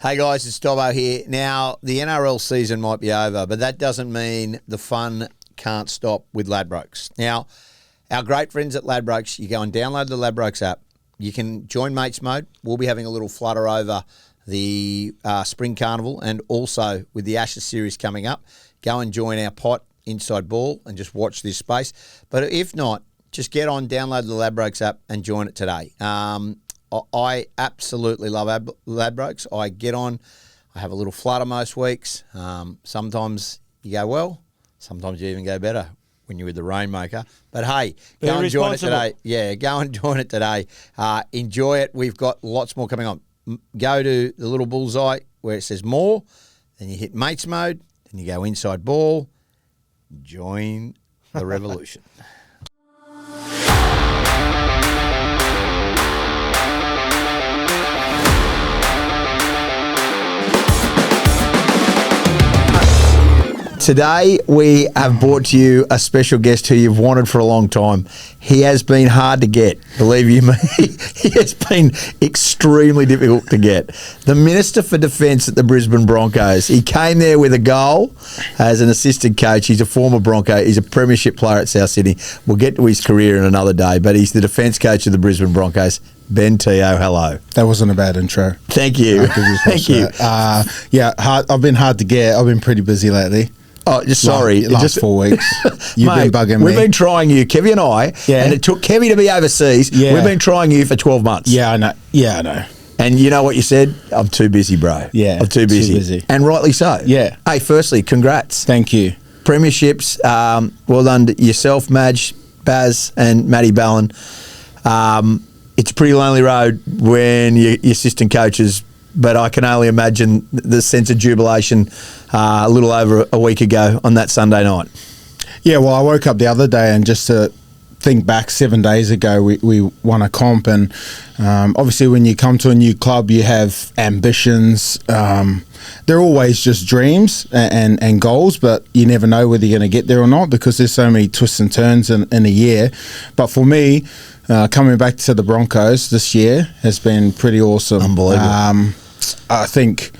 Hey guys, it's Dobbo here. Now, the NRL season might be over, but that doesn't mean the fun can't stop with Ladbrokes. Now, our great friends at Ladbrokes, you go and download the Ladbrokes app. You can join Mates Mode. We'll be having a little flutter over the Spring Carnival, and also with the Ashes series coming up, go and join our pot Inside Ball and just watch this space. But if not, just get on, download the Ladbrokes app and join it today. I absolutely love Ladbrokes. I get on, I have a little flutter most weeks. Sometimes you go well, sometimes you even go better when you're with the Rainmaker. But hey, go and join it today. Yeah, go and join it today. Enjoy it. We've got lots more coming on. Go to the little bullseye where it says more, then you hit Mates Mode, then you go Inside Ball, join the revolution. Today, we have brought to you a special guest who you've wanted for a long time. He has been hard to get, believe you me. He has been extremely difficult to get. The Minister for Defence at the Brisbane Broncos. He came there with a goal as an assistant coach. He's a former Bronco. He's a premiership player at South Sydney. We'll get to his career in another day, but he's the defence coach of the Brisbane Broncos. Ben Teo, hello. That wasn't a bad intro. Thank you. Thank you. I've been hard to get. I've been pretty busy lately. Oh, sorry. Last 4 weeks. You've Mate, been bugging me. We've been trying you, Kevie and I, and it took Kevie to be overseas. Yeah. We've been trying you for 12 months. Yeah, I know. Yeah, I know. And you know what you said? I'm too busy, bro. Yeah. I'm too busy. And rightly so. Yeah. Hey, firstly, congrats. Thank you. Premierships, well done to yourself, Madge, Baz, and Matty Ballin. It's a pretty lonely road when your assistant coaches, but I can only imagine the sense of jubilation a little over a week ago on that Sunday night. Yeah, well, I woke up the other day and just to think back 7 days ago, we won a comp, and obviously when you come to a new club, you have ambitions. They're always just dreams and goals, but you never know whether you're going to get there or not because there's so many twists and turns in a year. But for me, coming back to the Broncos this year has been pretty awesome. Unbelievable. I think,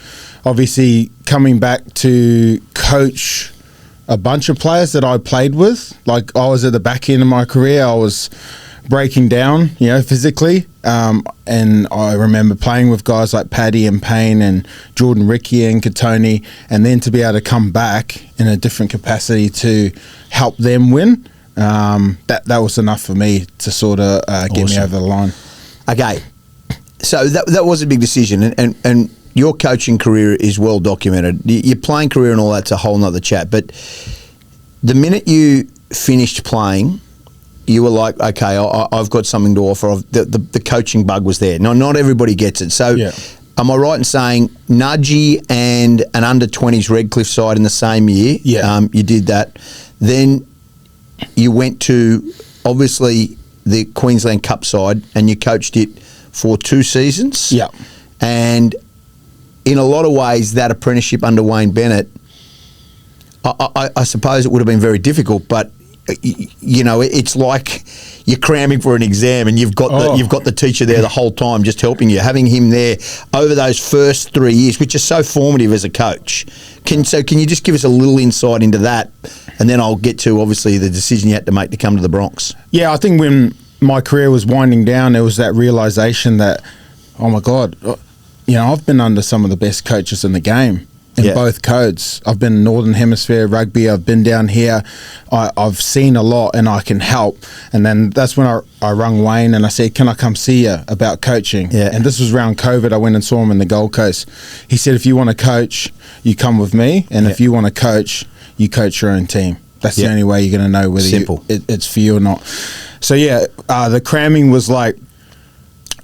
obviously, coming back to coach a bunch of players that I played with, like I was at the back end of my career, I was breaking down, physically. And I remember playing with guys like Paddy and Payne and Jordan Ricky and Katoni, and then to be able to come back in a different capacity to help them win, that was enough for me to sort of get me over the line. Okay. So that was a big decision, and your coaching career is well documented. Your playing career and all that's a whole nother chat. But the minute you finished playing, you were like, okay, I've got something to offer. The coaching bug was there. No, not everybody gets it. So am I right in saying Nudgy and an under-20s Redcliffe side in the same year? Yeah. You did that. Then you went to, obviously, the Queensland Cup side and you coached it for 2 seasons. Yeah. And in a lot of ways, that apprenticeship under Wayne Bennett, I suppose it would have been very difficult, but it's like you're cramming for an exam and you've got the teacher there the whole time just helping you. Having him there over those first 3 years, which is so formative as a coach. Can you just give us a little insight into that, and then I'll get to obviously the decision you had to make to come to the Bronx. Yeah, I think when my career was winding down, there was that realisation that, oh my God, I've been under some of the best coaches in the game in both codes. I've been Northern Hemisphere rugby. I've been down here. I've seen a lot and I can help. And then that's when I rung Wayne and I said, can I come see you about coaching? Yeah. And this was around COVID. I went and saw him in the Gold Coast. He said, if you want to coach, you come with me. And if you want to coach, you coach your own team. That's the only way you're going to know whether it's for you or not. So, the cramming was like,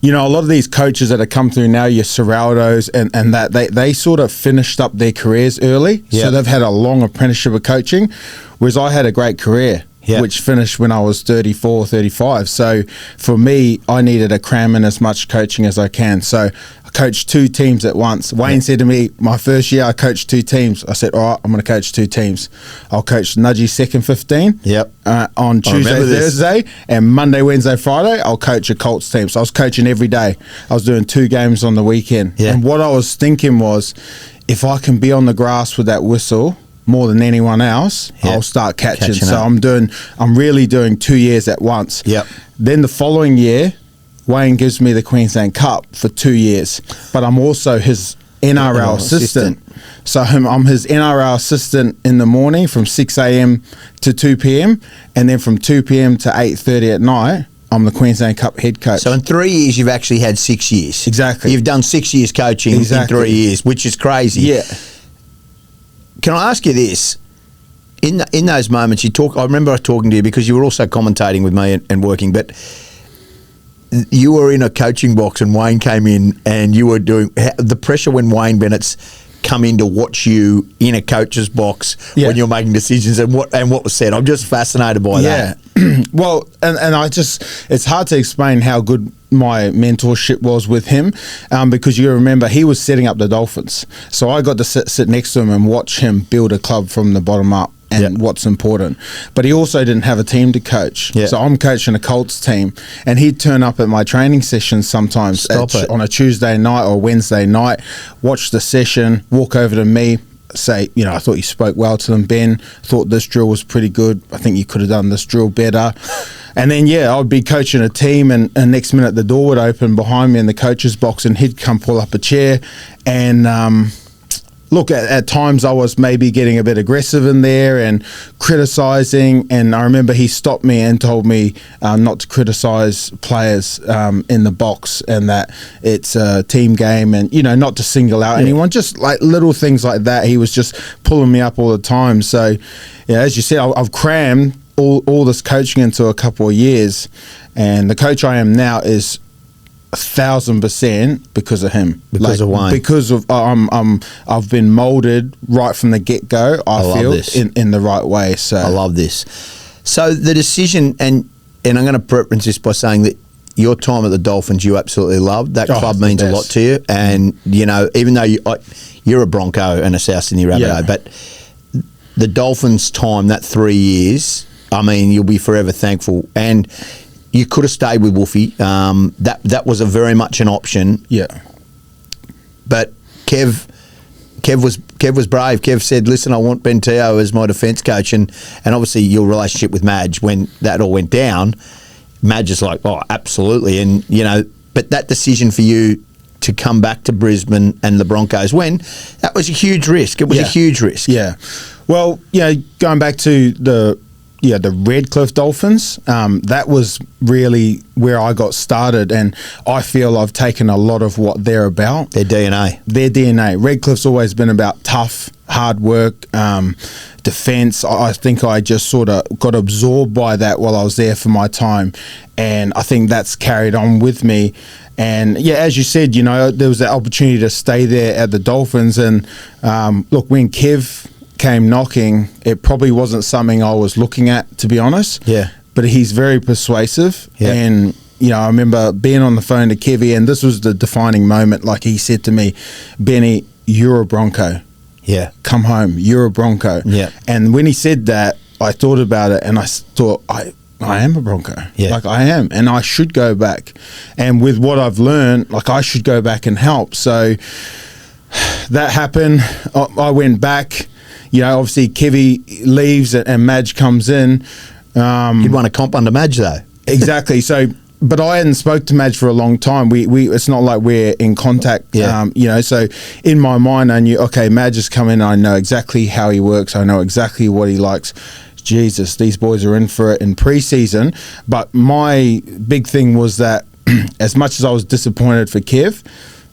a lot of these coaches that have come through now, your Serraldos and that, they sort of finished up their careers early. Yep. So they've had a long apprenticeship of coaching, whereas I had a great career, which finished when I was 34, 35. So for me, I needed to cram in as much coaching as I can. So I coached 2 teams at once. Wayne said to me, my first year I coached 2 teams. I said, all right, I'm going to coach 2 teams. I'll coach Nudgie's second 15 on Tuesday, Thursday, and Monday, Wednesday, Friday, I'll coach a Colts team. So I was coaching every day. I was doing 2 games on the weekend. Yeah. And what I was thinking was, if I can be on the grass with that whistle more than anyone else, I'll start catching. So I'm really doing 2 years at once. Yep. Then the following year, Wayne gives me the Queensland Cup for 2 years, but I'm also his NRL assistant. So I'm his NRL assistant in the morning from 6 a.m. to 2 p.m. and then from 2 p.m. to 8:30 at night, I'm the Queensland Cup head coach. So in 3 years, you've actually had 6 years. Exactly. You've done 6 years coaching in 3 years, which is crazy. Yeah. Can I ask you this? In those moments, I remember talking to you because you were also commentating with me and working, but you were in a coaching box and Wayne came in and you were doing the pressure when Wayne Bennett's come in to watch you in a coach's box when you're making decisions and what was said. I'm just fascinated by that. Well, and it's hard to explain how good my mentorship was with him because you remember he was setting up the Dolphins. So I got to sit next to him and watch him build a club from the bottom up. And what's important. But he also didn't have a team to coach. So I'm coaching a Colts team, and he'd turn up at my training sessions sometimes on a Tuesday night or Wednesday night, watch the session, walk over to me, say, I thought you spoke well to them, Ben. Thought this drill was pretty good. I think you could have done this drill better. And then, I'd be coaching a team, and next minute the door would open behind me in the coach's box, and he'd come pull up a chair and look, at times I was maybe getting a bit aggressive in there and criticising, and I remember he stopped me and told me not to criticise players in the box and that it's a team game and, not to single out anyone, just like little things like that. He was just pulling me up all the time. So, as you said, I've crammed all this coaching into a couple of years, and the coach I am now is 1,000% because of him, because of Wayne, because of I've been molded right from the get go. I feel in the right way. So I love this. So the decision, and I'm going to preference this by saying that your time at the Dolphins you absolutely loved. That club means a lot to you, and even though you're a Bronco and a South Sydney Rabbitoh, but the Dolphins time, that 3 years, I mean, you'll be forever thankful. And you could have stayed with Wolfie. That was a very much an option. Yeah. But Kev was brave. Kev said, "Listen, I want Ben Teo as my defence coach," and obviously your relationship with Madge when that all went down, Madge is like, "Oh, absolutely," and but that decision for you to come back to Brisbane and the Broncos, that was a huge risk. It was a huge risk. Yeah. Well, going back to the Redcliffe Dolphins, that was really where I got started, and I feel I've taken a lot of what they're about. Their DNA. Redcliffe's always been about tough, hard work, defence. I think I just sort of got absorbed by that while I was there for my time, and I think that's carried on with me. And as you said, there was that opportunity to stay there at the Dolphins, and look, when Kev came knocking, it probably wasn't something I was looking at, to be honest. Yeah. But he's very persuasive. Yeah. And, I remember being on the phone to Kevie, and this was the defining moment. Like he said to me, "Benny, you're a Bronco. Yeah. Come home. You're a Bronco." Yeah. And when he said that, I thought about it, and I thought, I am a Bronco. Yeah. Like I am, and I should go back. And with what I've learned, like I should go back and help. So that happened. I went back. Obviously Kevie leaves and Madge comes in. You'd want a comp under Madge though. Exactly. So, but I hadn't spoke to Madge for a long time. We it's not like we're in contact. Yeah. So in my mind I knew, okay, Madge has come in. I know exactly how he works. I know exactly what he likes. Jesus, these boys are in for it in preseason. But my big thing was that as much as I was disappointed for Kev,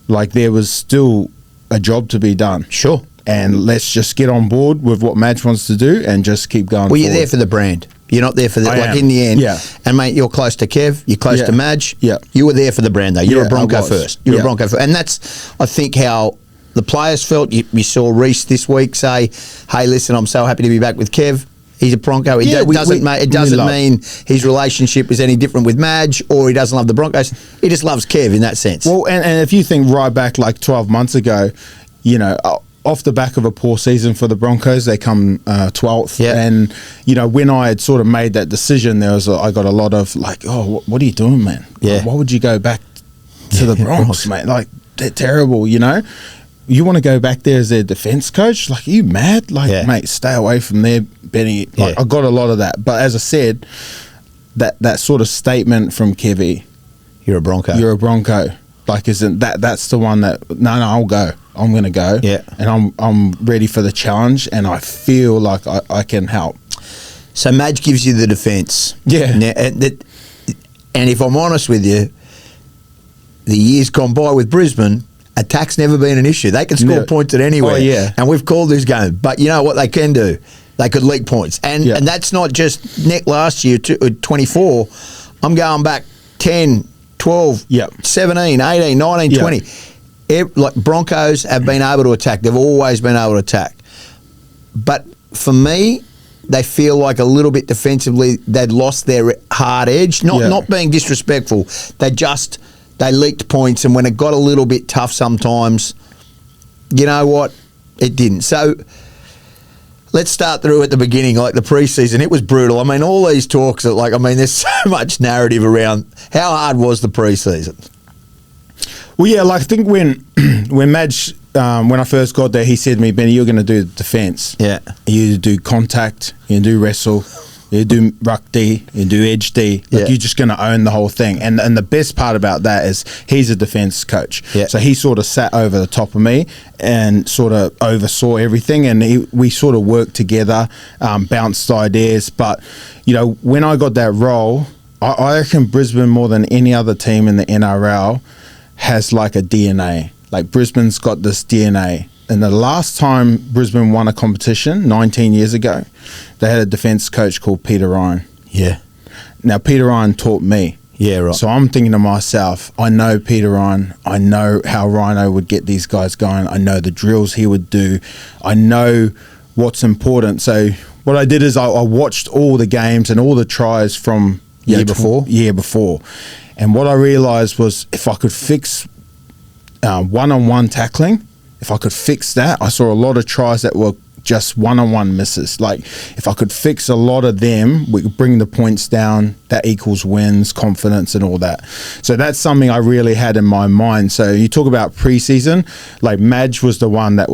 like there was still a job to be done. Sure. And let's just get on board with what Madge wants to do and just keep going Well, forward. You're there for the brand. You're not there for the, in the end. Yeah. And, mate, you're close to Kev. You're close to Madge. Yeah. You were there for the brand, though. You're a Bronco I was. first. You're a Bronco first. And that's, I think, how the players felt. You saw Reece this week say, "Hey, listen, I'm so happy to be back with Kev. He's a Bronco. It doesn't mean his relationship is any different with Madge or he doesn't love the Broncos. He just loves Kev in that sense. Well, and if you think right back like 12 months ago, you know, off the back of a poor season for the Broncos, they come 12th. Yeah. And, you know, when I had sort of made that decision, I got a lot of like, oh, what are you doing, man? Yeah. Why would you go back to the Broncos, mate? Like, they're terrible, you know? You want to go back there as their defense coach? Like, are you mad? Like, mate, stay away from there, Benny. Like, I got a lot of that. But as I said, that sort of statement from Kevie, you're a Bronco. You're a Bronco. Like, isn't that's the one that, no, I'll go. I'm going to go. Yeah. And I'm ready for the challenge, and I feel like I can help. So Madge gives you the defence. Yeah. Now, and if I'm honest with you, the years gone by with Brisbane, attack's never been an issue. They can score points at anywhere. Oh, yeah. And we've called this game. But you know what they can do? They could leak points. And that's not just net last year, 24. I'm going back 10, 12, 17, 18, 19, 20. Like Broncos have been able to attack. They've always been able to attack. But for me, they feel like a little bit defensively they'd lost their hard edge. Not being disrespectful. They leaked points, and when it got a little bit tough sometimes, you know what? It didn't. So let's start through at the beginning, like the preseason. It was brutal. I mean, all these talks are like, I mean, there's so much narrative around how hard was the preseason. Well, yeah, like I think when Madge, when I first got there, he said to me, Benny, you're going to do defence. Yeah. You do contact, you do wrestle, you do ruck D, you do edge D. Like you're just going to own the whole thing. And the best part about that is he's a defence coach. Yeah. So he sort of sat over the top of me and sort of oversaw everything. And we sort of worked together, bounced ideas. But, you know, when I got that role, I reckon Brisbane more than any other team in the NRL has like a DNA. Like Brisbane's got this DNA. And the last time Brisbane won a competition, 19 years ago, they had a defence coach called Peter Ryan. Yeah. Now, Peter Ryan taught me. Yeah, right. So I'm thinking to myself, I know Peter Ryan. I know how Rhino would get these guys going. I know the drills he would do. I know what's important. So what I did is I watched all the games and all the tries from year before. And what I realised was if I could fix one-on-one tackling, if I could fix that, I saw a lot of tries that were just one-on-one misses. Like, if I could fix a lot of them, we could bring the points down. That equals wins, confidence, and all that. So that's something I really had in my mind. So you talk about preseason, like Madge was the one that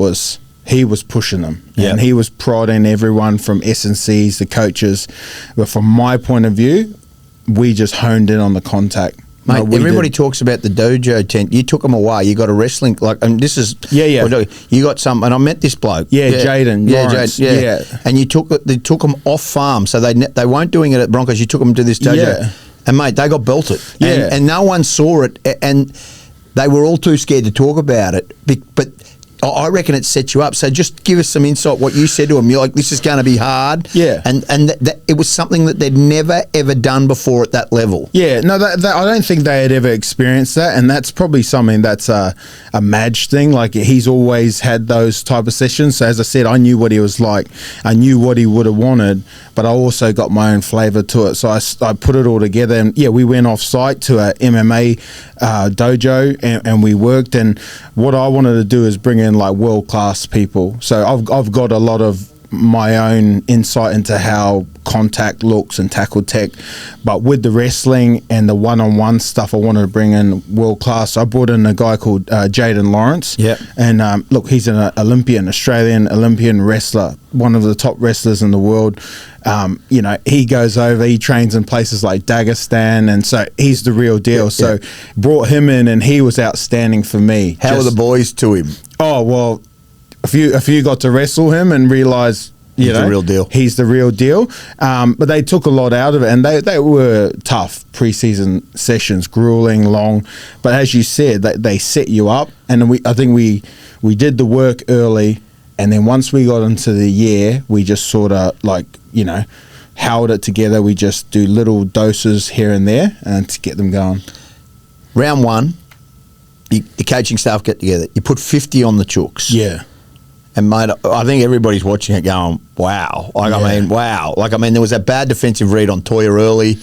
he was pushing them. Yeah. And he was prodding everyone from S&Cs, the coaches. But from my point of view, we just honed in on the contact. Mate, everybody talks about the dojo tent. You took them away. You got a wrestling, and this is... Yeah. You got some, and I met this bloke. Yeah, Jaden. Yeah. And they took them off farm, so they weren't doing it at Broncos. You took them to this dojo. Yeah. And, mate, they got belted. Yeah. And no one saw it, and they were all too scared to talk about it. But I reckon it sets you up. So just give us some insight. What you said to them, you're like, this is going to be hard. Yeah. And it was something that they'd never ever done before at that level. Yeah. No, I don't think they had ever experienced that, and that's probably something that's a Madge thing. Like, he's always had those type of sessions. So as I said, I knew what he was like. I knew what he would have wanted, but I also got my own flavour to it. So I put it all together, and we went off site to a MMA dojo, and we worked. And what I wanted to do is bring in like world-class people. So I've got a lot of my own insight into how contact looks and tackle tech, but with the wrestling and the one-on-one stuff, I wanted to bring in world-class. I brought in a guy called Jaden Lawrence. Yeah. And look, he's an Australian Olympian wrestler, one of the top wrestlers in the world. You know, he goes over, he trains in places like Dagestan, and so he's the real deal. Yeah, so brought him in, and he was outstanding for me. How were the boys to him? Oh, well, a few got to wrestle him and realize, he's the real deal. He's the real deal. But they took a lot out of it, and they were tough preseason sessions, grueling, long. But as you said, they set you up, and I think we did the work early, and then once we got into the year, we just sort of held it together. We just do little doses here and there and to get them going. Round one, the coaching staff get together. You put 50 on the chooks. Yeah. And, mate, I think everybody's watching it going, wow. Wow. There was that bad defensive read on Toya early,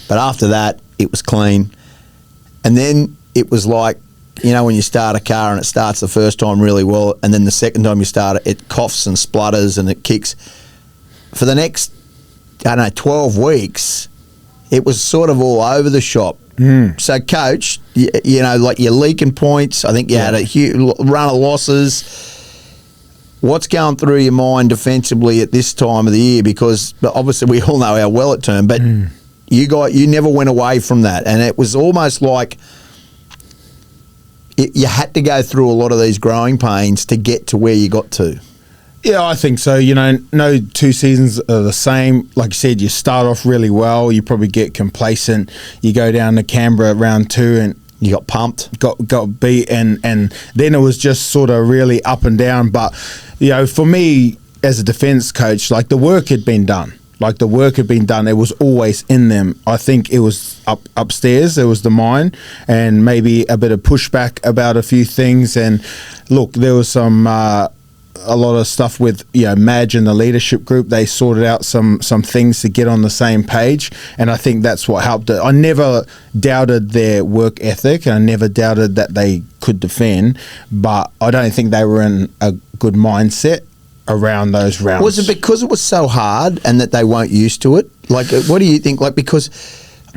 but after that, it was clean. And then it was like, when you start a car and it starts the first time really well, and then the second time you start it, it coughs and splutters and it kicks. For the next, 12 weeks, it was sort of all over the shop. So, Coach, you're leaking points. I think you had a huge run of losses. What's going through your mind defensively at this time of the year? Because obviously we all know how well it turned, but you never went away from that, and it was almost like you had to go through a lot of these growing pains to get to where you got to. Yeah, I think so. No 2 seasons are the same. Like you said, you start off really well. You probably get complacent. You go down to Canberra round 2 and you got pumped. Got beat. And then it was just sort of really up and down. But, for me as a defence coach, the work had been done. It was always in them. I think it was upstairs. It was the mind and maybe a bit of pushback about a few things. And, look, there was some... a lot of stuff with Madge and the leadership group. They sorted out some things to get on the same page, and I think that's what helped it. I never doubted their work ethic, and I never doubted that they could defend, but I don't think they were in a good mindset around those rounds. Was it because it was so hard and that they weren't used to it? What do you think? Because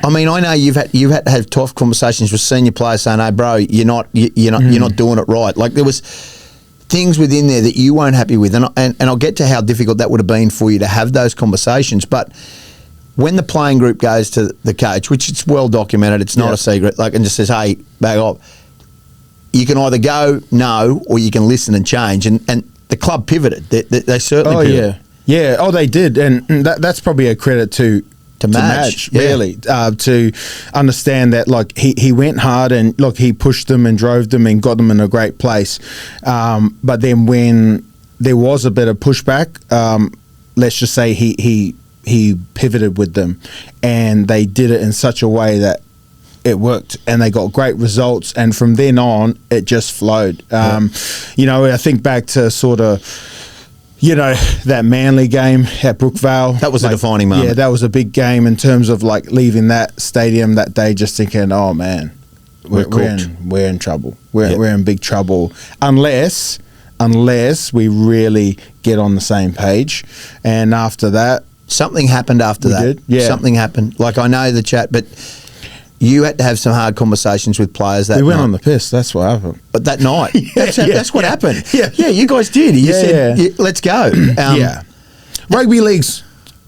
I know you've had to have tough conversations with senior players saying, "Hey, bro, you're not doing it right." There was things within there that you weren't happy with, and I'll get to how difficult that would have been for you to have those conversations. But when the playing group goes to the coach, which it's well documented, it's not a secret, and just says, "Hey, back off," you can either go no or you can listen and change. And the club pivoted. They certainly pivoted. Yeah. Oh, they did, and that's probably a credit to Madge, really, to understand that he went hard and he pushed them and drove them and got them in a great place. But then when there was a bit of pushback, let's just say he pivoted with them, and they did it in such a way that it worked, and they got great results. And from then on, it just flowed. I think back to sort of. That Manly game at Brookvale. That was a defining moment. Yeah, that was a big game in terms of leaving that stadium that day just thinking, oh man, we're in trouble. We're in big trouble unless we really get on the same page. And after that, something happened after that. Did? Yeah. Something happened. I know the chat, but you had to have some hard conversations with players that night. We went on the piss. That's what happened. But that night. That's what happened. Yeah, you guys did. You said, let's go. Rugby league's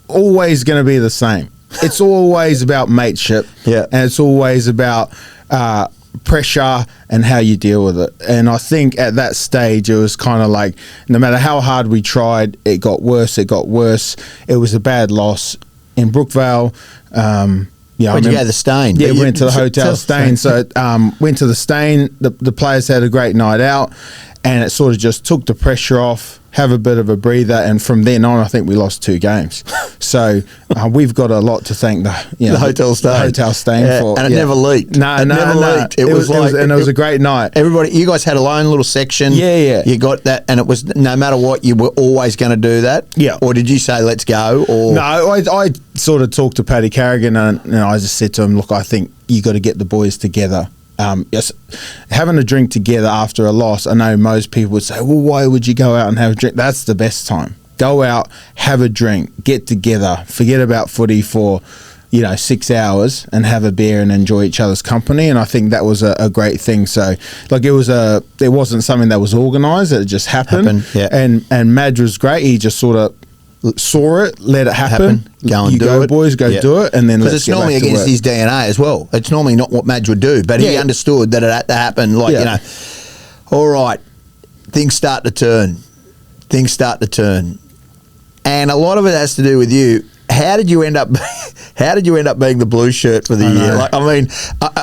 always going to be the same. It's always about mateship. Yeah. And it's always about pressure and how you deal with it. And I think at that stage, it was kind of no matter how hard we tried, it got worse. It was a bad loss in Brookvale. But you go to the Stain. Yeah, we went to the Hotel Stain. So went to the Stain. The players had a great night out, and it sort of just took the pressure off, have a bit of a breather, and from then on, I think we lost 2 games. So we've got a lot to thank the Hotel Stain for. And it never leaked. No, it never leaked. It was a great night. Everybody, you guys had a own little section. Yeah. You got that, and it was no matter what, you were always going to do that. Yeah. Or did you say let's go? Or no, I sort of talked to Paddy Carrigan, and I just said to him, look, I think you got to get the boys together. Yes, having a drink together after a loss, I know most people would say, well, why would you go out and have a drink? That's the best time. Go out, have a drink, get together, forget about footy for 6 hours and have a beer and enjoy each other's company. And I think that was a great thing. So it wasn't something that was organised, it just happened. Yeah. And Madge was great. He just sort of saw it, let it happen. Go and do it, boys. Go do it, and then let's it's normally against his DNA as well. It's normally not what Madge would do, but he understood that it had to happen. All right, things start to turn, and a lot of it has to do with you. How did you end up? How did you end up being the blue shirt for the year?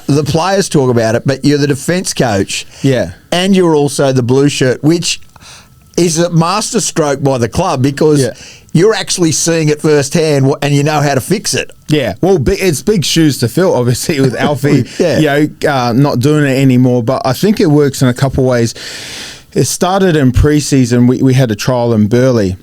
The players talk about it, but you're the defence coach. Yeah, and you're also the blue shirt, which is a masterstroke by the club because you're actually seeing it firsthand and you know how to fix it. Yeah, well, it's big shoes to fill, obviously, with Alfie, not doing it anymore. But I think it works in a couple of ways. It started in preseason. We had a trial in Burleigh,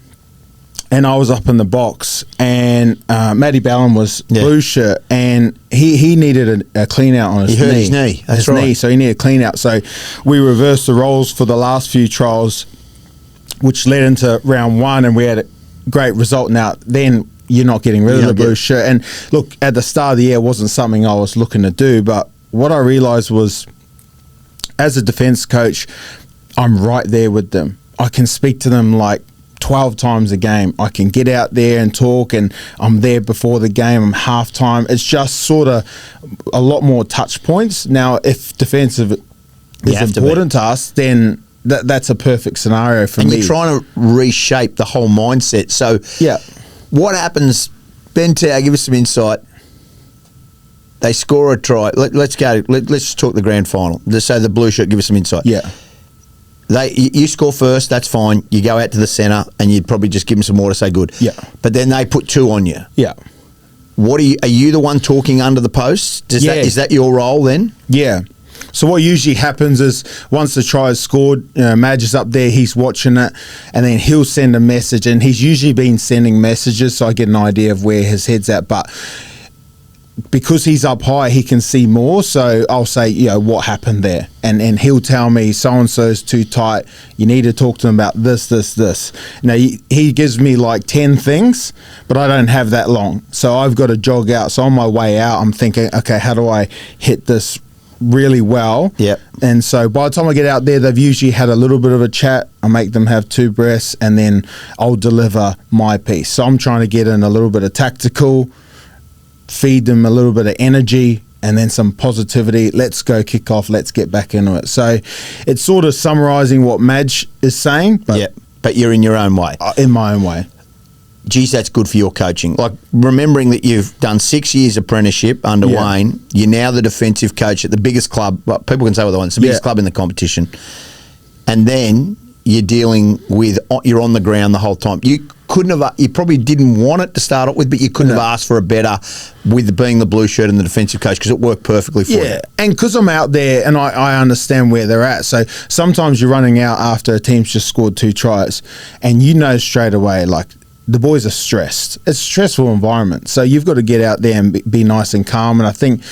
and I was up in the box, and Matty Ballon was blue shirt, and he needed a clean out on his knee. He hurt his knee. That's right. Knee, so he needed a clean out. So we reversed the roles for the last few trials, which led into round one, and we had a great result. Now, then you're not getting rid of the blue shirt. And look, at the start of the year, it wasn't something I was looking to do, but what I realised was, as a defence coach, I'm right there with them. I can speak to them like 12 times a game. I can get out there and talk, and I'm there before the game. I'm halftime. It's just sort of a lot more touch points. Now, if defensive is important to us, then that's a perfect scenario for me. And you're trying to reshape the whole mindset. So, what happens? Ben Tao, give us some insight. They score a try. Let's go. Let's talk the grand final. So the blue shirt, give us some insight. Yeah. You score first, that's fine. You go out to the centre and you'd probably just give them some water, say good. Yeah. But then they put two on you. Yeah. Are you the one talking under the posts? Is that your role then? Yeah. So what usually happens is once the try is scored, Madge is up there, he's watching it, and then he'll send a message, and he's usually been sending messages, so I get an idea of where his head's at. But because he's up high, he can see more, so I'll say, what happened there? And he'll tell me, so-and-so's too tight, you need to talk to them about this. Now, he gives me like 10 things, but I don't have that long, so I've got to jog out. So on my way out, I'm thinking, okay, how do I hit this really well? Yep. And so by the time I get out there, they've usually had a little bit of a chat. I make them have two breaths, and then I'll deliver my piece. So I'm trying to get in a little bit of tactical, feed them a little bit of energy, and then some positivity. Let's go kick off. Let's get back into it. So it's sort of summarising what Madge is saying. But you're in your own way. In my own way. Geez, that's good for your coaching. Like, remembering that you've done 6 years apprenticeship under Wayne, you're now the defensive coach at the biggest club. Well, people can say what they want. It's the biggest club in the competition. And then you're dealing with, you're on the ground the whole time. You probably didn't want it to start off with, but you couldn't have asked for a better with being the blue shirt and the defensive coach, because it worked perfectly for you. Yeah, and because I'm out there and I understand where they're at. So sometimes you're running out after a team's just scored 2 tries, and you know straight away, like, the boys are stressed. It's a stressful environment. So you've got to get out there and be nice and calm. And I think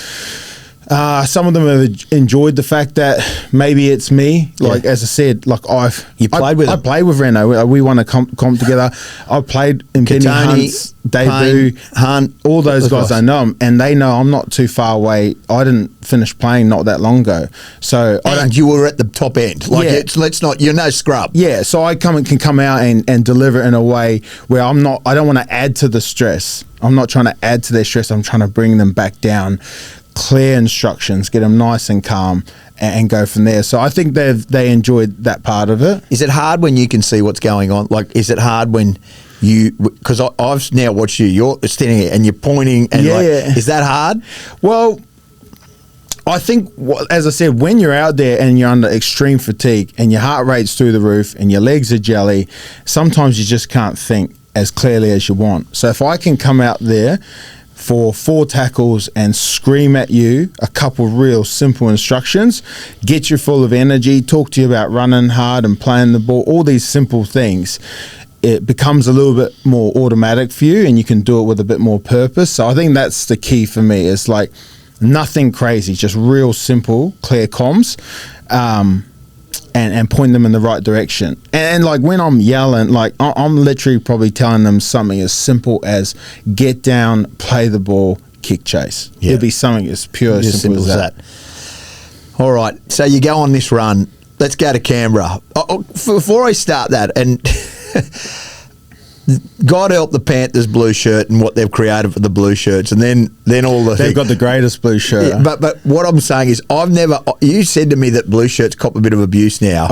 some of them have enjoyed the fact that maybe it's me. Like, as I said, like I played with Reno. We won a comp together. I played in Benny Hunt's debut. Hunt, all those guys, I know them, and they know I'm not too far away. I didn't finish playing not that long ago, so you were at the top end. Like, you're no scrub. Yeah, so I can come out and deliver in a way where I don't want to add to the stress. I'm not trying to add to their stress. I'm trying to bring them back down. Clear instructions, get them nice and calm, and go from there. So I think they enjoyed that part of it. Is it hard when you can see what's going on? Like, is it hard when because I've now watched you're standing here and you're pointing, and is that hard? Well, I think, as I said, when you're out there and you're under extreme fatigue and your heart rate's through the roof and your legs are jelly, sometimes you just can't think as clearly as you want. So if I can come out there for 4 tackles and scream at you a couple real simple instructions, get you full of energy, talk to you about running hard and playing the ball, all these simple things, it becomes a little bit more automatic for you, and you can do it with a bit more purpose. So I think that's the key for me. It's like nothing crazy, just real simple, clear comms, and point them in the right direction. And like when I'm yelling, like I'm literally probably telling them something as simple as get down, play the ball, kick chase. Yeah. It'll be something as pure, as simple as that. All right, so you go on this run. Let's go to Canberra. Before I start that, and God help the Panthers blue shirt and what they've created for the blue shirts, and then all the they've got the greatest blue shirt. Yeah, but what I'm saying is, you said to me that blue shirts cop a bit of abuse now.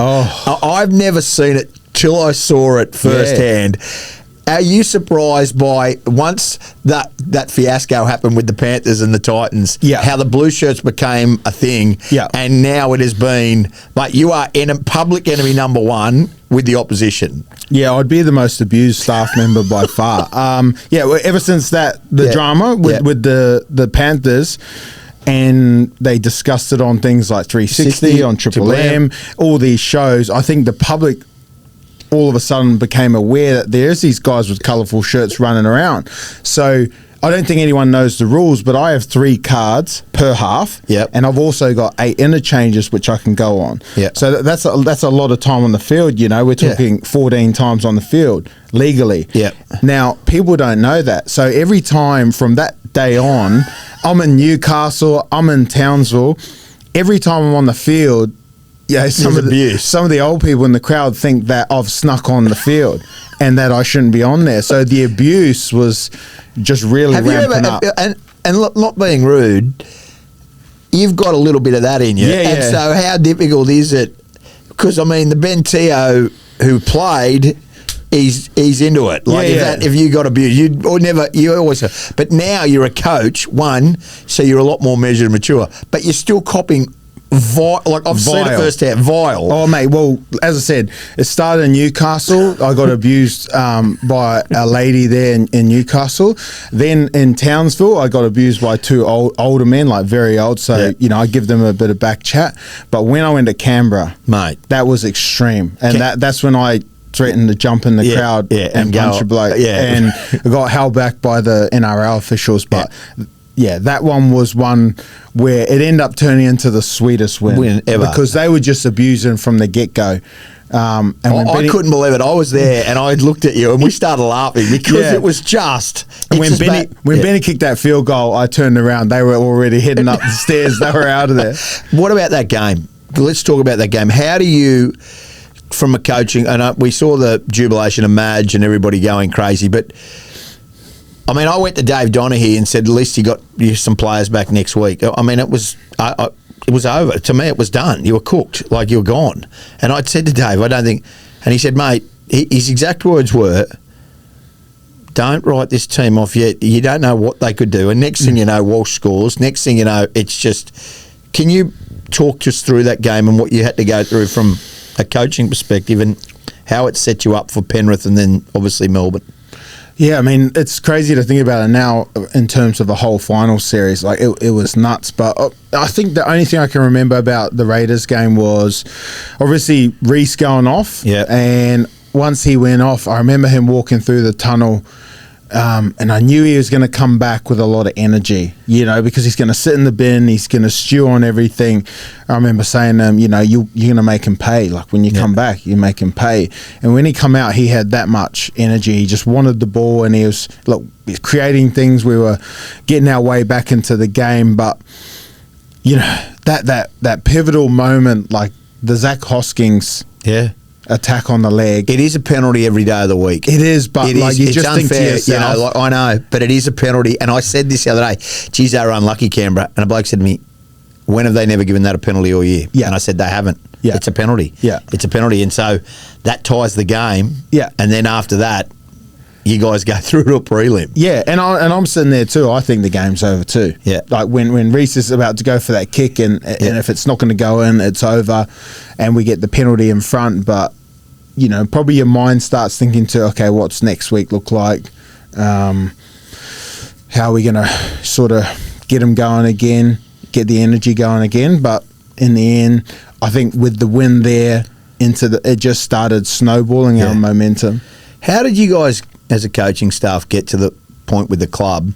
I've never seen it till I saw it firsthand. Are you surprised by, once that fiasco happened with the Panthers and the Titans, how the blue shirts became a thing, and now it has been, like, you are public enemy number 1 with the opposition? Yeah, I'd be the most abused staff member by far. Ever since the drama with the Panthers, and they discussed it on things like 360, on Triple M, all these shows. I think the public all of a sudden became aware that there's these guys with colourful shirts running around. So I don't think anyone knows the rules, but I have 3 cards per half, and I've also got 8 interchanges which I can go on. So that's a lot of time on the field. You know, we're talking 14 times on the field legally. Now people don't know that. So every time from that day on, I'm in Newcastle, I'm in Townsville. Every time I'm on the field, some of the old people in the crowd think that I've snuck on the field and that I shouldn't be on there. So the abuse was just really ramping up. And not being rude, you've got a little bit of that in you. And so how difficult is it? Because, I mean, the Ben Teo who played, he's into it. Like if you got abused, you always. But now you're a coach, so you're a lot more measured and mature. But you're still copping. I've seen it firsthand. Vile. Oh, mate. Well, as I said, it started in Newcastle. I got abused by a lady there in Newcastle. Then in Townsville, I got abused by 2 older men, like very old. So, I give them a bit of back chat. But when I went to Canberra, mate, that was extreme. And that's when I threatened to jump in the crowd and punch a bloke. And I got held back by the NRL officials. But that one was one where it ended up turning into the sweetest win ever, because they were just abusing from the get-go. And I couldn't believe it. I was there and I looked at you and we started laughing because it was just... When Benny kicked that field goal, I turned around. They were already heading up the stairs. They were out of there. What about that game? Let's talk about that game. How do you, from a coaching... And we saw the jubilation of Madge and everybody going crazy, but... I mean, I went to Dave Donaghy and said, at least you got some players back next week. I mean, it was over. To me, it was done. You were cooked, like you were gone. And I said to Dave, I don't think... And he said, mate, his exact words were, don't write this team off yet. You don't know what they could do. And next thing you know, Walsh scores. Next thing you know, it's just... Can you talk us through that game and what you had to go through from a coaching perspective and how it set you up for Penrith and then obviously Melbourne? Yeah, I mean, it's crazy to think about it now in terms of the whole final series. Like, it was nuts. But I think the only thing I can remember about the Raiders game was obviously Reece going off. And once he went off, I remember him walking through the tunnel, and I knew he was going to come back with a lot of energy, because he's going to sit in the bin, he's going to stew on everything. I remember saying to him, you're going to make him pay. Like, when you come back, you make him pay. And when he come out, he had that much energy. He just wanted the ball, and he was creating things. We were getting our way back into the game. But, that pivotal moment, like the Zach Hoskins attack on the leg. It is a penalty every day of the week. It is, but you just unfair, think to yourself. I know, but it is a penalty. And I said this the other day, geez, they were unlucky, Canberra. And a bloke said to me, when have they never given that a penalty all year? And I said, they haven't. It's a penalty. It's a penalty. And so that ties the game. And then after that, you guys go through to a prelim. And I'm sitting there too. I think the game's over too. Like when Reece is about to go for that kick and if it's not going to go in, it's over, and we get the penalty in front. But probably your mind starts thinking to, okay, what's next week look like? How are we going to sort of get them going again, get the energy going again? But in the end, I think with the win there, it just started snowballing our momentum. How did you guys, as a coaching staff, get to the point with the club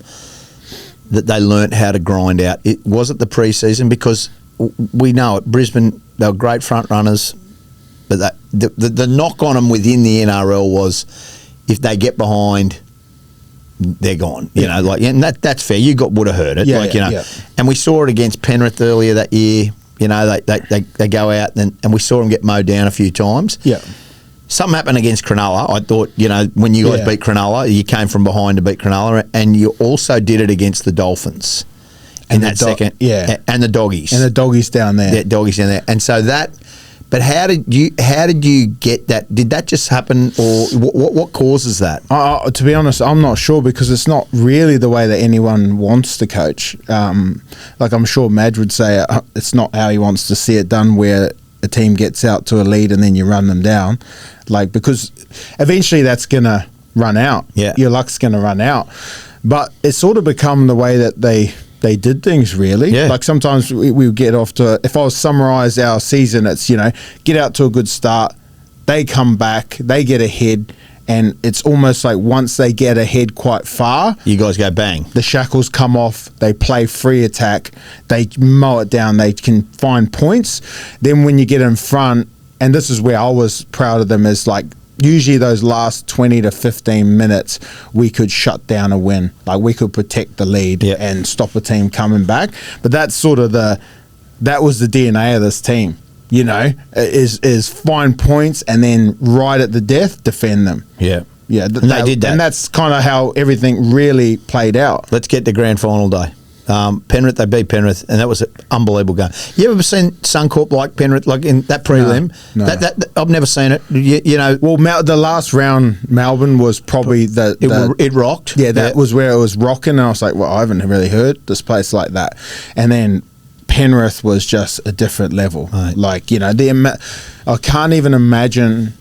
that they learnt how to grind out? Was it the preseason? Because we know it. Brisbane, they were great front runners, but the knock on them within the NRL was if they get behind, they're gone. And that's fair. You would have heard it. And we saw it against Penrith earlier that year. They go out and we saw them get mowed down a few times. Something happened against Cronulla. I thought, when you guys beat Cronulla, you came from behind to beat Cronulla, and you also did it against the Dolphins in that second. And the Doggies. And the Doggies down there. Yeah, Doggies down there. And so that... But how did you get that? Did that just happen, or what causes that? To be honest, I'm not sure, because it's not really the way that anyone wants to coach. Like I'm sure Madge would say, it's not how he wants to see it done, where a team gets out to a lead and then you run them down. Like, because eventually that's going to run out. Your luck's going to run out. But it's sort of become the way that they they did things really. Yeah. Like sometimes we would get off to, if I was summarise our season, it's, get out to a good start, they come back, they get ahead, and it's almost like once they get ahead quite far, You guys go bang. the shackles come off, they play free attack, they mow it down, they can find points. Then when you get in front, and this is where I was proud of them, is like usually those last 20 to 15 minutes, we could shut down a win. Like we could protect the lead Yeah. and stop a team coming back. But that's sort of that was the DNA of this team. Is find points and then right at the death, defend them. Yeah. Yeah, And they did that. And that's kind of how everything really played out. Let's get to grand final day. Penrith, they beat Penrith, and that was an unbelievable game. You ever seen Suncorp like Penrith, like in that prelim? No. That I've never seen it. Well, the last round, Melbourne was probably it rocked. Yeah, that was where it was rocking, and I was like, well, I haven't really heard this place like that. And then Penrith was just a different level. Right. Like, I can't even imagine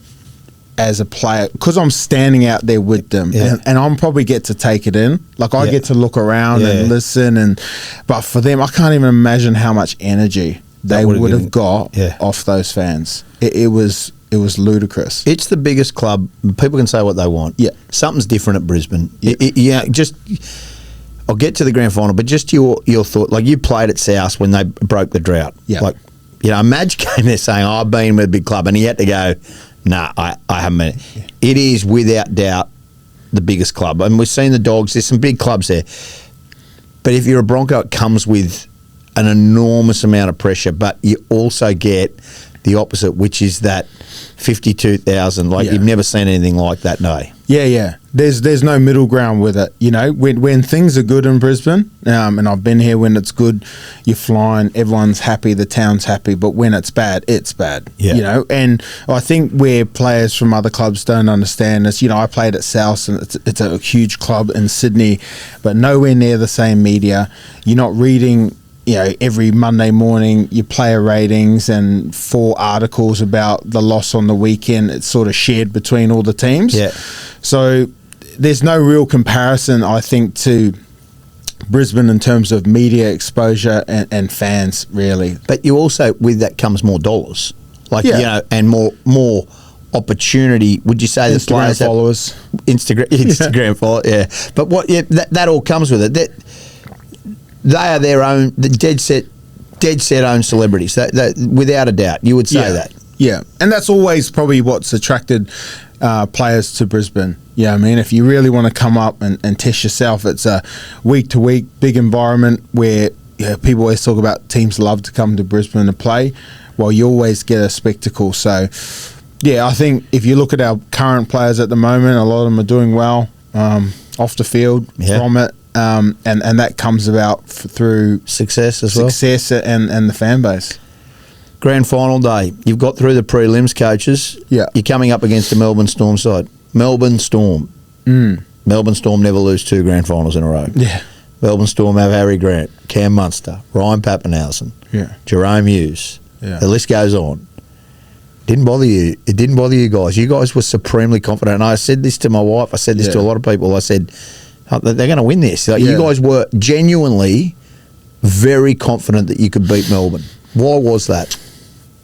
as a player, because I'm standing out there with them, and I'm probably get to take it in. Like I get to look around and listen, but for them, I can't even imagine how much energy they would have got off those fans. It was ludicrous. It's the biggest club. People can say what they want. Yeah. Something's different at Brisbane. I'll get to the grand final, but just your thought. Like you played at South when they broke the drought. Yeah. Like, Madge came there saying, I've been with a big club, and he had to go, nah, I haven't been. Yeah. It is without doubt the biggest club. And we've seen the Dogs. There's some big clubs there. But if you're a Bronco, it comes with an enormous amount of pressure, but you also get the opposite, which is that 52,000. Like you've never seen anything like that day. Yeah. There's no middle ground with it. When things are good in Brisbane, and I've been here when it's good, you're flying, everyone's happy, the town's happy. But when it's bad, it's bad. Yeah. And I think where players from other clubs don't understand this. I played at South, and it's a huge club in Sydney, but nowhere near the same media. You're not reading. Every Monday morning, your player ratings and 4 articles about the loss on the weekend. It's sort of shared between all the teams. Yeah. So there's no real comparison, I think, to Brisbane in terms of media exposure and fans, really. But you also, with that comes more dollars. And more opportunity. Would you say the Instagram players followers? Instagram followers, But that all comes with it. They are their own, dead set own celebrities. That without a doubt, you would say that. Yeah, and that's always probably what's attracted players to Brisbane. Yeah, I mean, if you really want to come up and test yourself, it's a week-to-week big environment where people always talk about teams love to come to Brisbane to play. Well, you always get a spectacle. So, yeah, I think if you look at our current players at the moment, a lot of them are doing well off the field from it. And that comes about through success and the fan base. Grand final day, you've got through the prelims, coaches. Yeah, you're coming up against the Melbourne Storm side. Melbourne Storm never lose 2 grand finals in a row. Yeah, Melbourne Storm have Harry Grant, Cam Munster, Ryan Pappenhausen, Jerome Hughes. The list goes on. Didn't bother you. It didn't bother you guys. You guys were supremely confident. And I said this to my wife. I said this to a lot of people. I said, they're going to win this. You guys were genuinely very confident that you could beat Melbourne. Why was that?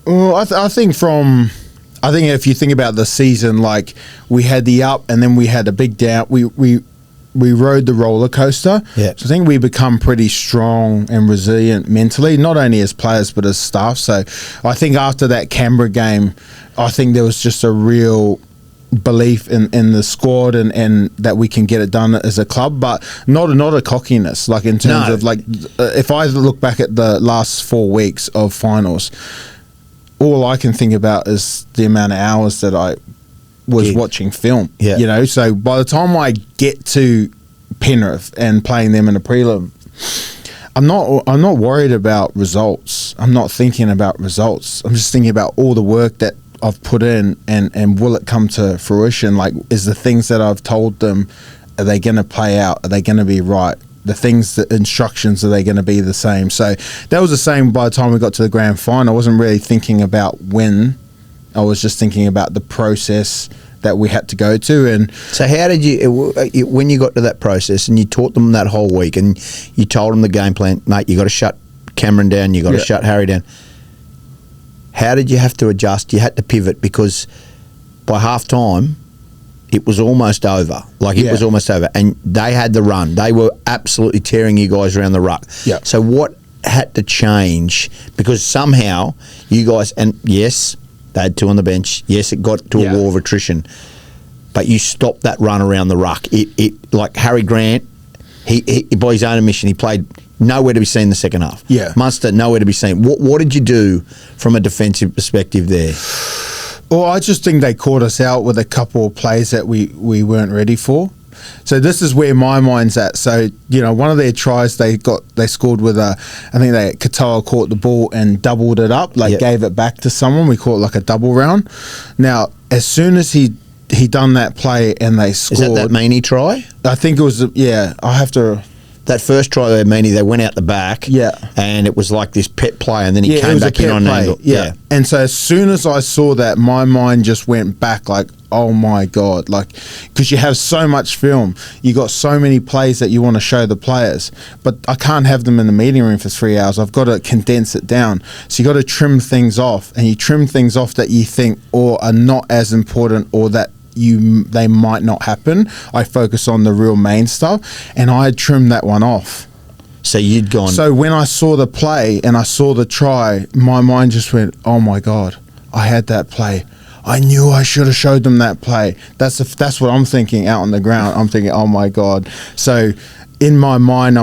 Well, I think if you think about the season, like we had the up and then we had a big down. We rode the roller coaster. Yeah. So I think we become pretty strong and resilient mentally, not only as players but as staff. So I think after that Canberra game, I think there was just a real belief in the squad and that we can get it done as a club, but not a cockiness, like in terms of like if I look back at the last 4 weeks of finals, all I can think about is the amount of hours that I was watching film. So by the time I get to Penrith and playing them in a prelim, I'm not worried about results. I'm not thinking about results. I'm just thinking about all the work that I've put in and will it come to fruition? Like, is the things that I've told them, are they going to play out? Are they going to be right? The instructions, are they going to be the same? So that was the same by the time we got to the grand final. I wasn't really thinking about when. I was just thinking about the process, that we had to go to. And so how did you, when you got to that process and you taught them that whole week and you told them the game plan, mate, you got to shut Cameron down, you got to shut Harry down. How did you have to adjust? You had to pivot because by half time, it was almost over. Like it was almost over. And they had the run. They were absolutely tearing you guys around the ruck. Yeah. So what had to change? Because somehow you guys, and yes, they had 2 on the bench. Yes, it got to a war of attrition. But you stopped that run around the ruck. It like Harry Grant, he by his own admission, he played nowhere to be seen in the second half. Yeah. Munster, nowhere to be seen. What did you do from a defensive perspective there? Well, I just think they caught us out with a couple of plays that we weren't ready for. So this is where my mind's at. So, you know, one of their tries they scored with I think Katoa caught the ball and doubled it up, gave it back to someone. We call it like a double round. Now, as soon as he done that play and they scored. Is that Meany try? I think it was, I have to. That first try there, Meany, they went out the back. Yeah. And it was like this pet play, and then he came back in on an angle. Yeah. And so as soon as I saw that, my mind just went back like, oh my God. Like, because you have so much film. You got so many plays that you want to show the players. But I can't have them in the meeting room for 3 hours. I've got to condense it down. So you got to trim things off. And you trim things off that you think or are not as important or that they might not happen. I focus on the real main stuff, and I had trimmed that one off. So you'd gone. So when I saw the play and I saw the try, my mind just went, "Oh my God, I had that play. I knew I should have showed them that play." That's what I'm thinking out on the ground. I'm thinking, "Oh my God." So in my mind,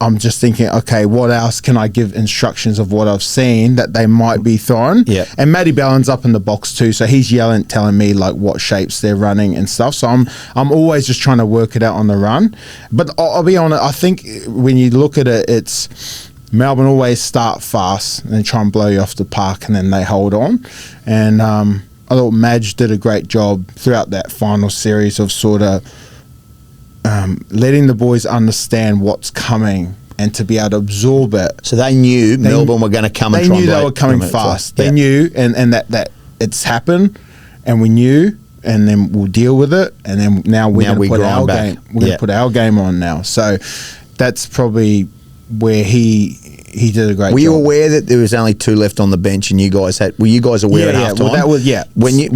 I'm just thinking, okay, what else can I give instructions of what I've seen that they might be throwing? Yeah. And Matty Ballin's up in the box too, so he's yelling, telling me like what shapes they're running and stuff. So I'm always just trying to work it out on the run. But I'll be honest, I think when you look at it, it's Melbourne always start fast and then try and blow you off the park, and then they hold on. And I thought Madge did a great job throughout that final series of sort of letting the boys understand what's coming and to be able to absorb it. So they knew Melbourne were going to come and try and They knew they were coming fast. They knew, and that it's happened, and we knew, and then we'll deal with it, and then now we're going to put our game. We're going to put our game on now. So that's probably where he did a great job. Were you aware that there was only 2 left on the bench, and were you guys aware at halftime? Well, that was,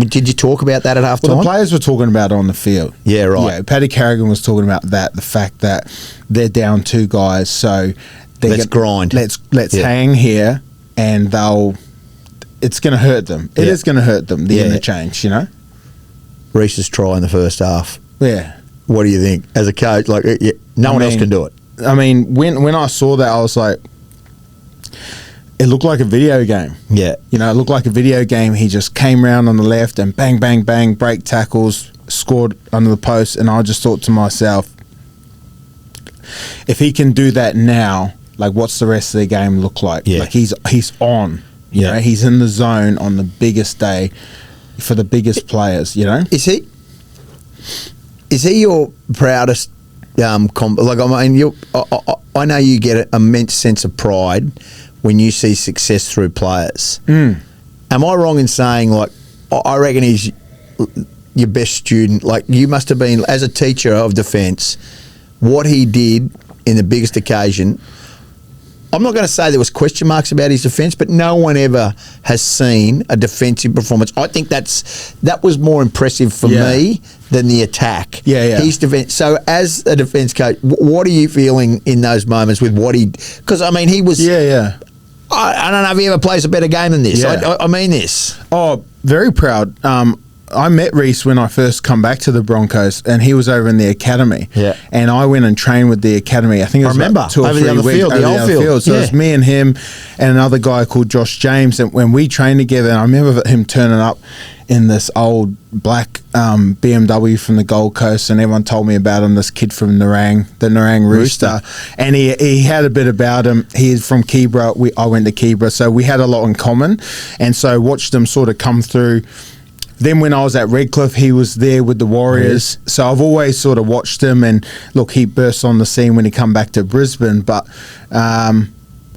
Did you talk about that at halftime? Well, the players were talking about it on the field. Yeah, right. Yeah, Paddy Carrigan was talking about that, the fact that they're down 2 guys, so let's grind. Let's hang here, and it's going to hurt them. It is going to hurt them, the interchange, you know? Reese's try in the first half. Yeah. What do you think? As a coach, no one else can do it. I mean, when I saw that, I was like, it looked like a video game. Yeah. You know, it looked like a video game. He just came round on the left and bang, bang, bang, break tackles, scored under the post. And I just thought to myself, if he can do that now, like what's the rest of the game look like? Yeah. Like he's on. You know, he's in the zone on the biggest day for the biggest players, you know? Is he your proudest I know you get an immense sense of pride when you see success through players. Am I wrong in saying, I reckon he's your best student? Like, you must have been, as a teacher of defence, what he did in the biggest occasion. I'm not going to say there was question marks about his defence, but no one ever has seen a defensive performance. I think that was more impressive for me than the attack. Yeah. His defence. So, as a defence coach, what are you feeling in those moments with what he? Because I mean, he was. Yeah. I don't know if he ever plays a better game than this. Yeah. I mean this. Oh, very proud. I met Reece when I first come back to the Broncos, and he was over in the academy. Yeah. And I went and trained with the academy. I think it was remember. Like 2 or over 3 the other weeks field, over the old field. So it was me and him and another guy called Josh James. And when we trained together, and I remember him turning up in this old black BMW from the Gold Coast, and everyone told me about him, this kid from Nerang, the Nerang Rooster. And he had a bit about him. He's from Keebra. I went to Keebra, so we had a lot in common. And so watched him sort of come through. Then when I was at Redcliffe, he was there with the Warriors. Yes. So I've always sort of watched him. And look, he burst on the scene when he come back to Brisbane. But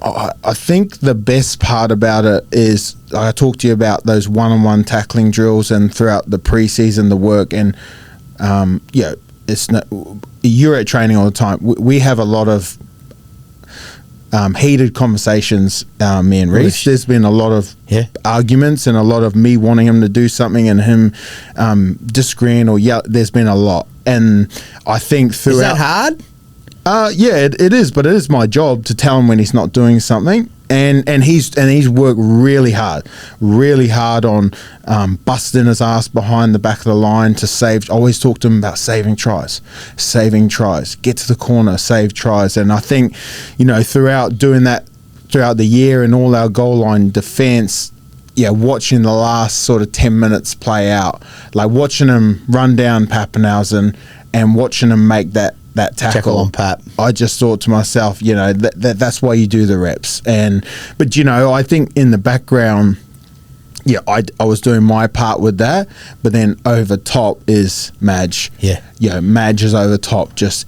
I think the best part about it is I talked to you about those one-on-one tackling drills and throughout the preseason, the work, and it's not, you're at training all the time. We have a lot of heated conversations, me and Reece. There's been a lot of arguments and a lot of me wanting him to do something and him disagreeing or there's been a lot. And I think throughout... Is that hard? It is, but it is my job to tell him when he's not doing something. And he's worked really hard on busting his ass behind the back of the line to save. I always talk to him about saving tries, get to the corner, save tries. And I think, throughout doing that throughout the year and all our goal line defense, watching the last sort of 10 minutes play out, like watching him run down Pappenhausen and watching him make that tackle on Pap. I just thought to myself, that's why you do the reps. But I think in the background, I was doing my part with that, but then over top is Madge. Madge is over top. Just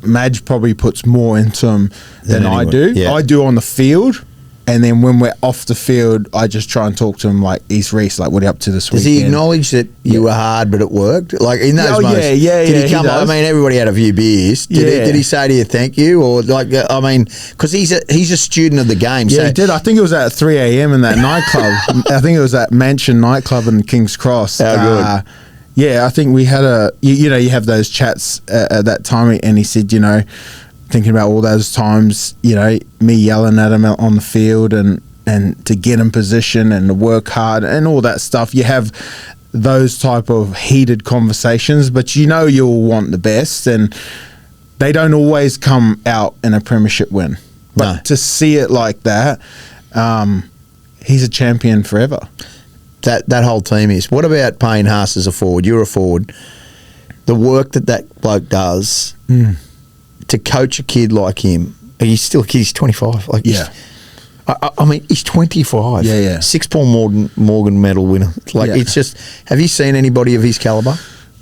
Madge probably puts more into him than I do. I do on the field. And then when we're off the field, I just try and talk to him like, he's Reece, like, what are you up to this weekend? Does he acknowledge that you were hard, but it worked? Like, in those moments, did he come up? I mean, everybody had a few beers. Did he say to you, thank you? Or, because he's a student of the game. Yeah, so. he did. I think it was at 3 a.m. in that nightclub. I think it was at Mansion nightclub in King's Cross. How good. I think we had you have those chats at that time, and he said, thinking about all those times, me yelling at him on the field and to get in position and to work hard and all that stuff. You have those type of heated conversations, but you'll want the best, and they don't always come out in a premiership win. But to see it like that, he's a champion forever. That whole team is. What about Payne Haas as a forward? You're a forward. The work that bloke does... To coach a kid like him, he's 25. I mean, he's 25. Yeah. 6 Paul Morgan medal winner. It's just. Have you seen anybody of his caliber?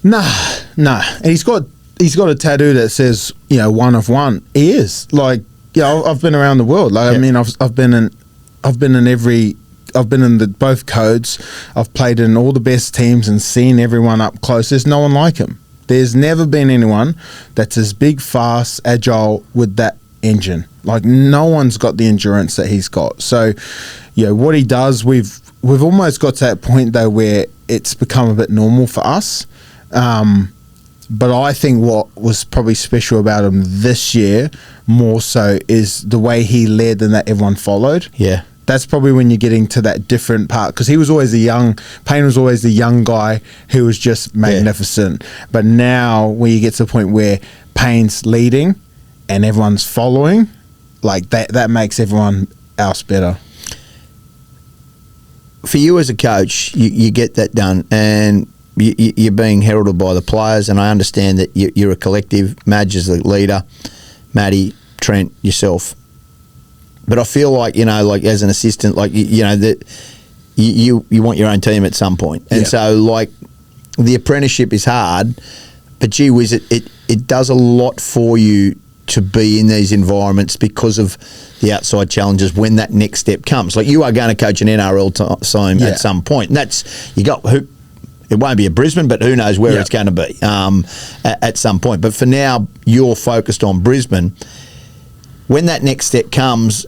Nah. And he's got a tattoo that says, one of one. He is I've been around the world. I mean, I've been in both codes. I've played in all the best teams and seen everyone up close. There's no one like him. There's never been anyone that's as big, fast, agile with that engine. Like, no one's got the endurance that he's got. So, what he does, we've almost got to that point, though, where it's become a bit normal for us. But I think what was probably special about him this year, more so, is the way he led and that everyone followed. Yeah. That's probably when you're getting to that different part, because Payne was always the young guy who was just magnificent. But now when you get to the point where Payne's leading and everyone's following, like that makes everyone else better. For you as a coach, you get that done, and you're being heralded by the players, and I understand that you're a collective. Madge is the leader, Matty, Trent, yourself. But I feel like, as an assistant, that you want your own team at some point. And so, the apprenticeship is hard, but gee whiz, it does a lot for you to be in these environments because of the outside challenges when that next step comes. Like, you are going to coach an NRL team at some point. And it won't be a Brisbane, but who knows where it's going to be at some point. But for now, you're focused on Brisbane. When that next step comes,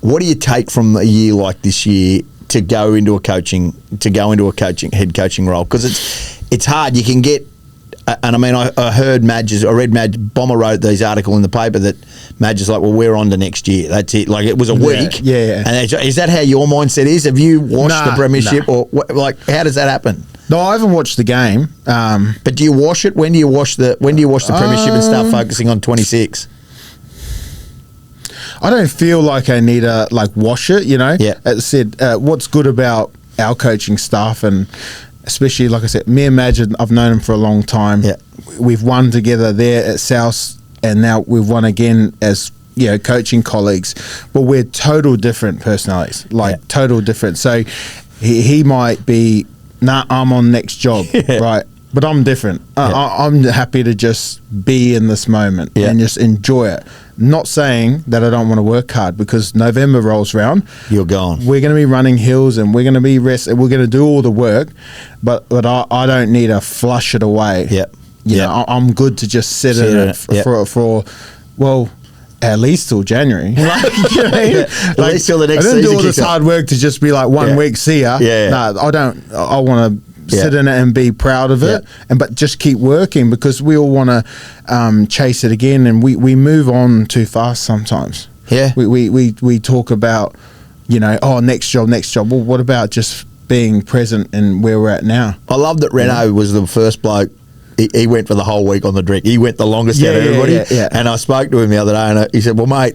what do you take from a year like this year to go into a head coaching role? Because it's hard. You can get, and I mean, I read Madge, Bomber wrote these article in the paper that Madge is like, well, we're on to next year. That's it. Like, it was a week. Yeah. And is that how your mindset is? Have you watched the premiership or how does that happen? No, I haven't watched the game. But do you wash it? When do you wash the premiership and start focusing on 26? I don't feel like I need to wash it, As I said, what's good about our coaching staff, and especially, like I said, me and Madge, I've known him for a long time. Yeah. We've won together there at South, and now we've won again as coaching colleagues. But we're total different personalities, total different. So he might be, I'm on next job, right? But I'm different. I'm happy to just be in this moment and just enjoy it. Not saying that I don't want to work hard, because November rolls around. You're gone. We're going to be running hills and we're going to be rested. We're going to do all the work, but I don't need to flush it away. Yep. You know, I'm good to just sit in it for at least till January. Like, you know what I mean? At least till the next season. I don't do all this hard work to just be like 1 week, see ya. No, I don't. I want to sit in it and be proud of it, but just keep working, because we all want to chase it again, and we move on too fast sometimes. Yeah. We talk about, you know, next job. Well, what about just being present in where we're at now? I love that Renault was the first bloke. He went for the whole week on the drink. He went the longest out of everybody. And I spoke to him the other day, and he said, well, mate,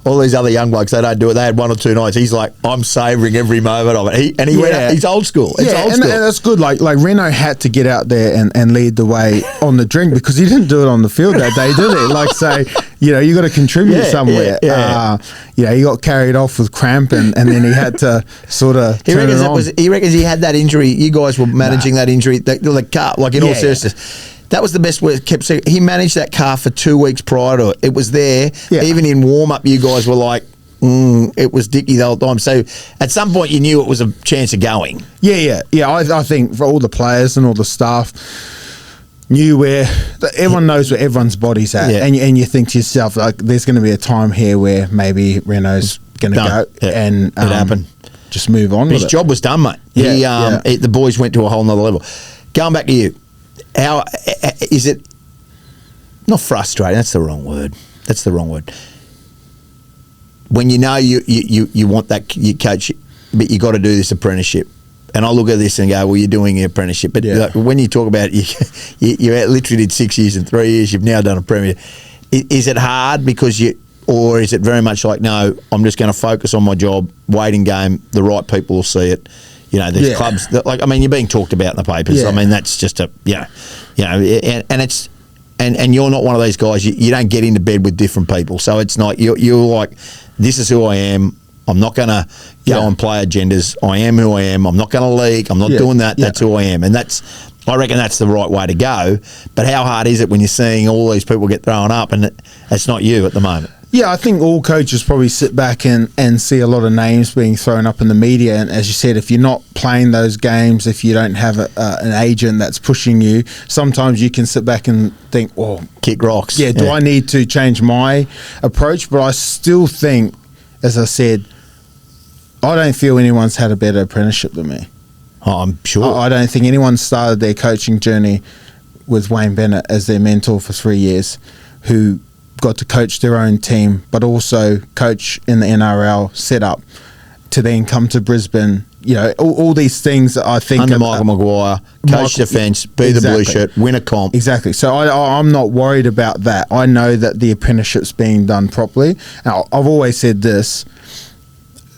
all these other young blokes, they don't do it. They had 1 or 2 nights. He's like, I'm savouring every moment of it. He went out, he's old school. It's old school. And that's good. Like Renault had to get out there and lead the way on the drink, because he didn't do it on the field that day, did he? Like, say, you know, you got to contribute somewhere. You know, he got carried off with cramp, and then he had to sort of he reckons he had that injury. You guys were managing that injury, the car, like in all seriousness. That was the best way. Kept saying, he managed that car for 2 weeks prior to it. It was there. Even in warm-up, you guys were like, it was Dickie the whole time. So at some point, you knew it was a chance of going. I think for all the players and all the staff, knew where everyone knows where everyone's body's at, and you think to yourself, like, there's going to be a time here where maybe Renault's going to go, and it happened. Just move on. His job was done, mate. The boys went to a whole nother level. Going back to you, how is it? Not frustrating. That's the wrong word. When you know you want that you coach, but you got to do this apprenticeship. And I look at this and go, well, you're doing an apprenticeship. But like, when you talk about it, you literally did 6 years and 3 years. You've now done a premier. Is it hard because or is it very much like, no, I'm just going to focus on my job, waiting game, the right people will see it. You know, there's clubs that, like, I mean, you're being talked about in the papers. I mean, that's just and it's and you're not one of these guys. You don't get into bed with different people, so it's not you're like, this is who I am. I'm not going to go and play agendas. I am who I am. I'm not going to leak. I'm not doing that. That's who I am, and I reckon that's the right way to go. But how hard is it when you're seeing all these people get thrown up and it's not you at the moment? Yeah, I think all coaches probably sit back and see a lot of names being thrown up in the media. And as you said, if you're not playing those games, if you don't have an agent that's pushing you, sometimes you can sit back and think, well, kick rocks. Yeah, do I need to change my approach? But I still think, as I said, I don't feel anyone's had a better apprenticeship than me. Oh, I'm sure. I don't think anyone started their coaching journey with Wayne Bennett as their mentor for 3 years, who got to coach their own team, but also coach in the NRL setup, to then come to Brisbane. You know, all these things that I think under Michael Maguire, coach defence, be the blue shirt, win a comp. Exactly. So I'm not worried about that. I know that the apprenticeship's being done properly. Now, I've always said this: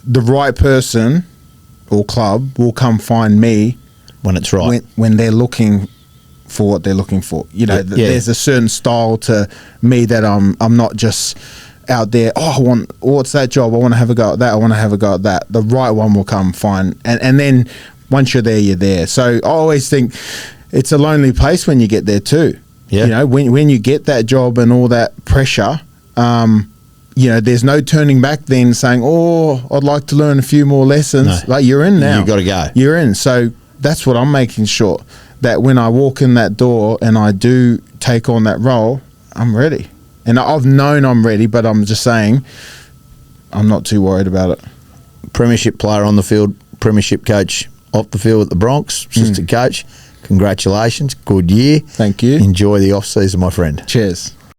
the right person or club will come find me when it's right, when they're looking for what they're looking for. You know, there's a certain style to me that I'm not just out there, what's that job? I want to have a go at that. I want to have a go at that. The right one will come find. And then once you're there, you're there. So I always think it's a lonely place when you get there too. Yeah. You know, when you get that job and all that pressure, you know, there's no turning back then saying, I'd like to learn a few more lessons. No. Like, you're in now. You got to go. You're in. So that's what I'm making sure, that when I walk in that door and I do take on that role, I'm ready. And I've known I'm ready, but I'm just saying I'm not too worried about it. Premiership player on the field, premiership coach off the field at the Broncos, assistant coach. Congratulations. Good year. Thank you. Enjoy the off-season, my friend. Cheers.